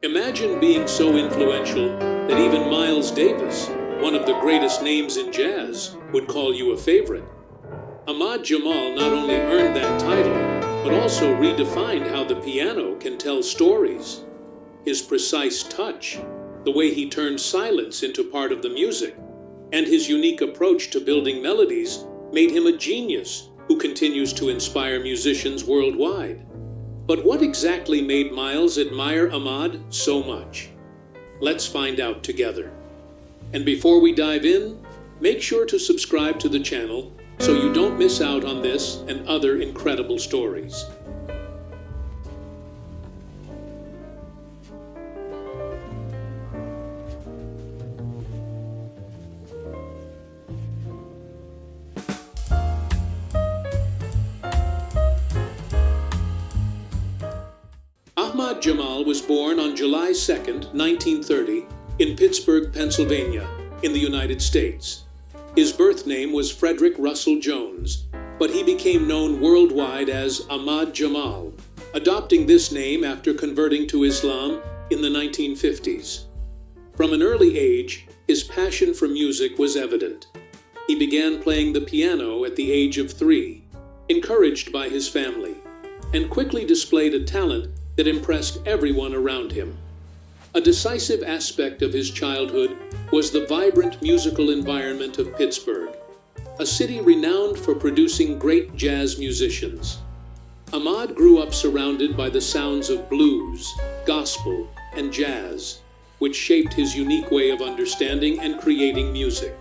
Imagine being so influential that even Miles Davis, one of the greatest names in jazz, would call you a favorite. Ahmad Jamal not only earned that title, but also redefined how the piano can tell stories. His precise touch, the way he turned silence into part of the music, and his unique approach to building melodies made him a genius who continues to inspire musicians worldwide. But what exactly made Miles admire Ahmad so much? Let's find out together. And before we dive in, make sure to subscribe to the channel so you don't miss out on this and other incredible stories. Ahmad Jamal was born on July 2, 1930, in Pittsburgh, Pennsylvania, in the United States. His birth name was Frederick Russell Jones, but he became known worldwide as Ahmad Jamal, adopting this name after converting to Islam in the 1950s. From an early age, his passion for music was evident. He began playing the piano at the age of 3, encouraged by his family, and quickly displayed a talent that impressed everyone around him. A decisive aspect of his childhood was the vibrant musical environment of Pittsburgh, a city renowned for producing great jazz musicians. Ahmad grew up surrounded by the sounds of blues, gospel, and jazz, which shaped his unique way of understanding and creating music.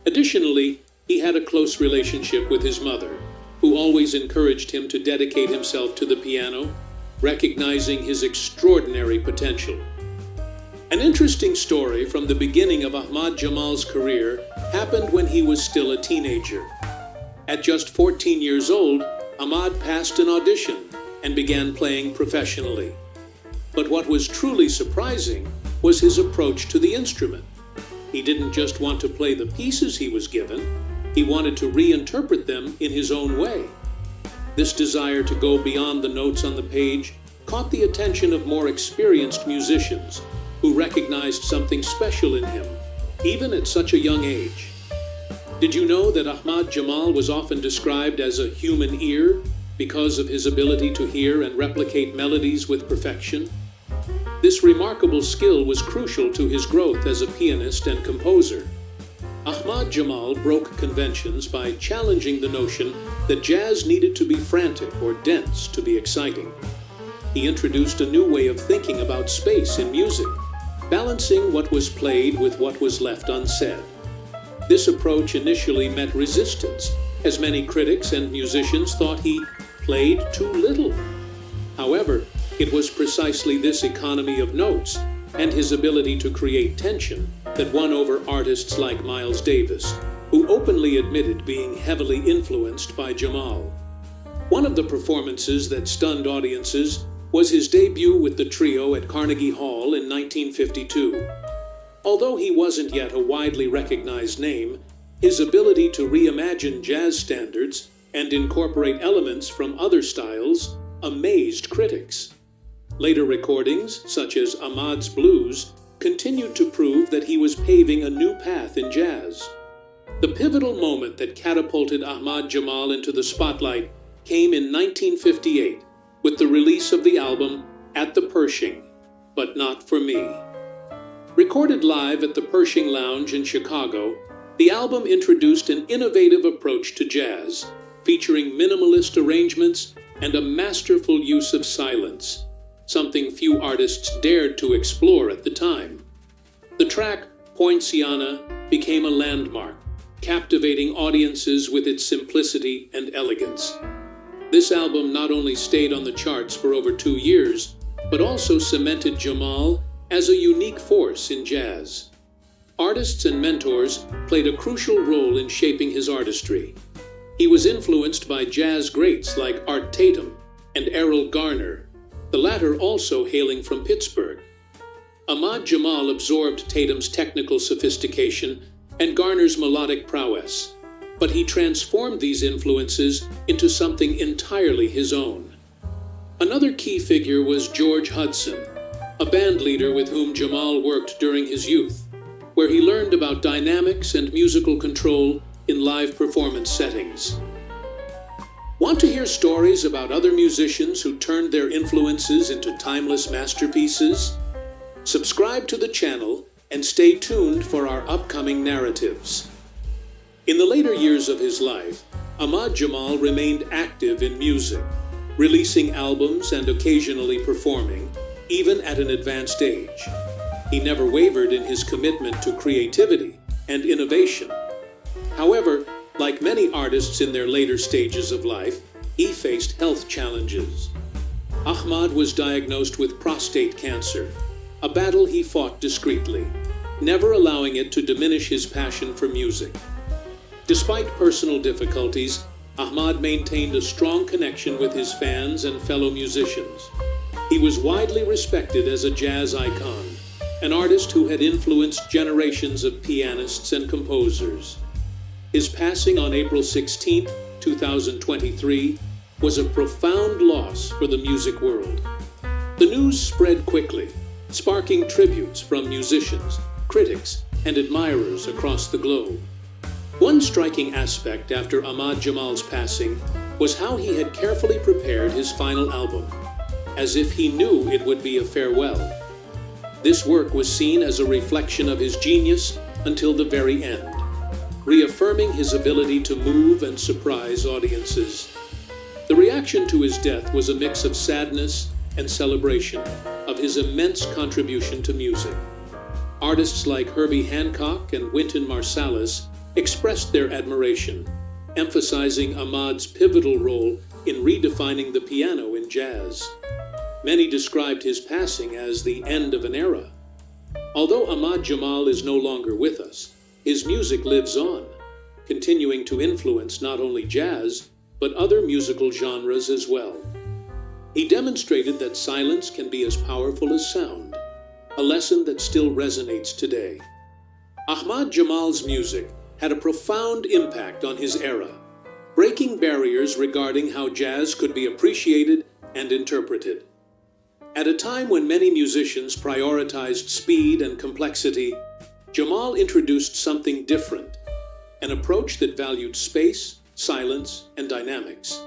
Additionally, he had a close relationship with his mother, who always encouraged him to dedicate himself to the piano, recognizing his extraordinary potential. An interesting story from the beginning of Ahmad Jamal's career happened when he was still a teenager. At just 14 years old, Ahmad passed an audition and began playing professionally. But what was truly surprising was his approach to the instrument. He didn't just want to play the pieces he was given, he wanted to reinterpret them in his own way. This desire to go beyond the notes on the page caught the attention of more experienced musicians who recognized something special in him, even at such a young age. Did you know that Ahmad Jamal was often described as a human ear because of his ability to hear and replicate melodies with perfection? This remarkable skill was crucial to his growth as a pianist and composer. Ahmad Jamal broke conventions by challenging the notion that jazz needed to be frantic or dense to be exciting. He introduced a new way of thinking about space in music, balancing what was played with what was left unsaid. This approach initially met resistance, as many critics and musicians thought he played too little. However, it was precisely this economy of notes and his ability to create tension that won over artists like Miles Davis, who openly admitted being heavily influenced by Jamal. One of the performances that stunned audiences was his debut with the trio at Carnegie Hall in 1952. Although he wasn't yet a widely recognized name, his ability to reimagine jazz standards and incorporate elements from other styles amazed critics. Later recordings, such as Ahmad's Blues, continued to prove that he was paving a new path in jazz. The pivotal moment that catapulted Ahmad Jamal into the spotlight came in 1958 with the release of the album At the Pershing, But Not For Me. Recorded live at the Pershing Lounge in Chicago, the album introduced an innovative approach to jazz, featuring minimalist arrangements and a masterful use of silence, something few artists dared to explore at the time. The track, Poinciana, became a landmark, captivating audiences with its simplicity and elegance. This album not only stayed on the charts for over 2 years, but also cemented Jamal as a unique force in jazz. Artists and mentors played a crucial role in shaping his artistry. He was influenced by jazz greats like Art Tatum and Errol Garner, the latter also hailing from Pittsburgh. Ahmad Jamal absorbed Tatum's technical sophistication and Garner's melodic prowess, but he transformed these influences into something entirely his own. Another key figure was George Hudson, a band leader with whom Jamal worked during his youth, where he learned about dynamics and musical control in live performance settings. Want to hear stories about other musicians who turned their influences into timeless masterpieces? Subscribe to the channel and stay tuned for our upcoming narratives. In the later years of his life, Ahmad Jamal remained active in music, releasing albums and occasionally performing, even at an advanced age. He never wavered in his commitment to creativity and innovation. However, like many artists in their later stages of life, he faced health challenges. Ahmad was diagnosed with prostate cancer, a battle he fought discreetly, never allowing it to diminish his passion for music. Despite personal difficulties, Ahmad maintained a strong connection with his fans and fellow musicians. He was widely respected as a jazz icon, an artist who had influenced generations of pianists and composers. His passing on April 16, 2023, was a profound loss for the music world. The news spread quickly, sparking tributes from musicians, critics, and admirers across the globe. One striking aspect after Ahmad Jamal's passing was how he had carefully prepared his final album, as if he knew it would be a farewell. This work was seen as a reflection of his genius until the very end, reaffirming his ability to move and surprise audiences. The reaction to his death was a mix of sadness and celebration of his immense contribution to music. Artists like Herbie Hancock and Wynton Marsalis expressed their admiration, emphasizing Ahmad's pivotal role in redefining the piano in jazz. Many described his passing as the end of an era. Although Ahmad Jamal is no longer with us, his music lives on, continuing to influence not only jazz, but other musical genres as well. He demonstrated that silence can be as powerful as sound, a lesson that still resonates today. Ahmad Jamal's music had a profound impact on his era, breaking barriers regarding how jazz could be appreciated and interpreted. At a time when many musicians prioritized speed and complexity, Jamal introduced something different, an approach that valued space, silence, and dynamics.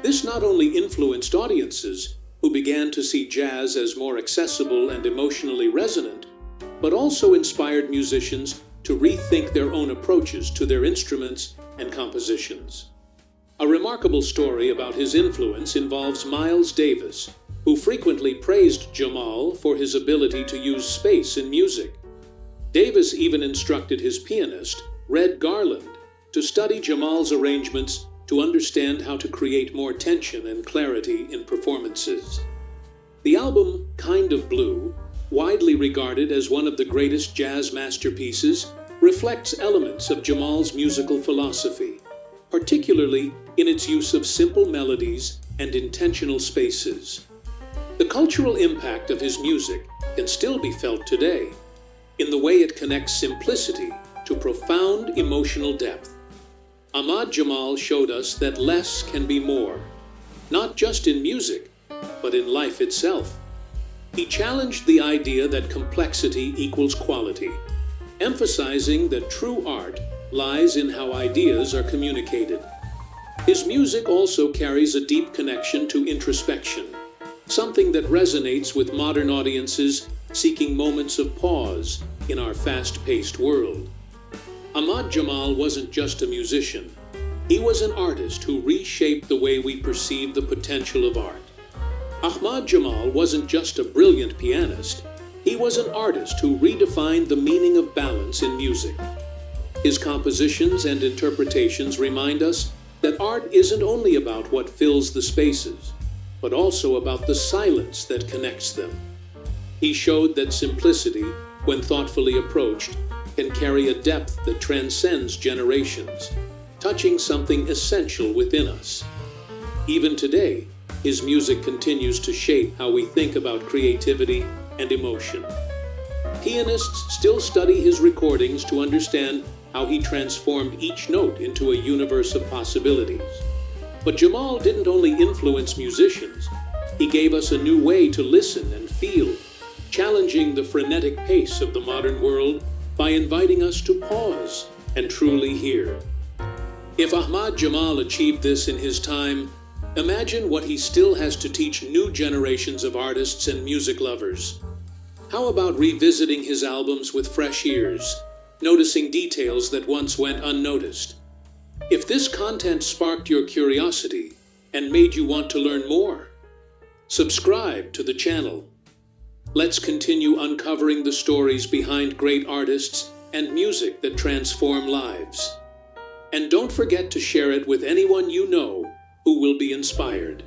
This not only influenced audiences, who began to see jazz as more accessible and emotionally resonant, but also inspired musicians to rethink their own approaches to their instruments and compositions. A remarkable story about his influence involves Miles Davis, who frequently praised Jamal for his ability to use space in music. Davis even instructed his pianist, Red Garland, to study Jamal's arrangements to understand how to create more tension and clarity in performances. The album Kind of Blue, widely regarded as one of the greatest jazz masterpieces, reflects elements of Jamal's musical philosophy, particularly in its use of simple melodies and intentional spaces. The cultural impact of his music can still be felt today, in the way it connects simplicity to profound emotional depth. Ahmad Jamal showed us that less can be more, not just in music, but in life itself. He challenged the idea that complexity equals quality, emphasizing that true art lies in how ideas are communicated. His music also carries a deep connection to introspection, something that resonates with modern audiences seeking moments of pause in our fast-paced world. Ahmad Jamal wasn't just a musician. He was an artist who reshaped the way we perceive the potential of art. Ahmad Jamal wasn't just a brilliant pianist. He was an artist who redefined the meaning of balance in music. His compositions and interpretations remind us that art isn't only about what fills the spaces, but also about the silence that connects them. He showed that simplicity, when thoughtfully approached, can carry a depth that transcends generations, touching something essential within us. Even today, his music continues to shape how we think about creativity and emotion. Pianists still study his recordings to understand how he transformed each note into a universe of possibilities. But Jamal didn't only influence musicians, he gave us a new way to listen and feel, challenging the frenetic pace of the modern world by inviting us to pause and truly hear. If Ahmad Jamal achieved this in his time, imagine what he still has to teach new generations of artists and music lovers. How about revisiting his albums with fresh ears, noticing details that once went unnoticed? If this content sparked your curiosity and made you want to learn more, subscribe to the channel. Let's continue uncovering the stories behind great artists and music that transform lives. And don't forget to share it with anyone you know who will be inspired.